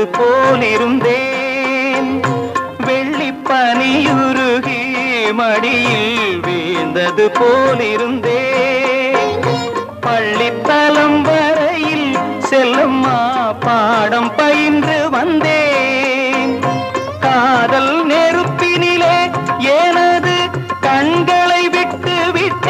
வீழ்ந்தது போலிருந்தேன். வெள்ளிப்பனியுருகி மடியில் வீழ்ந்தது போலிருந்தேன். பள்ளித்தலம் வரையில் செல்லம்மா பாடம் பயின்று வந்தேன். காதல் நெருப்பினிலே எனது கண்களை விட்டு விட்டு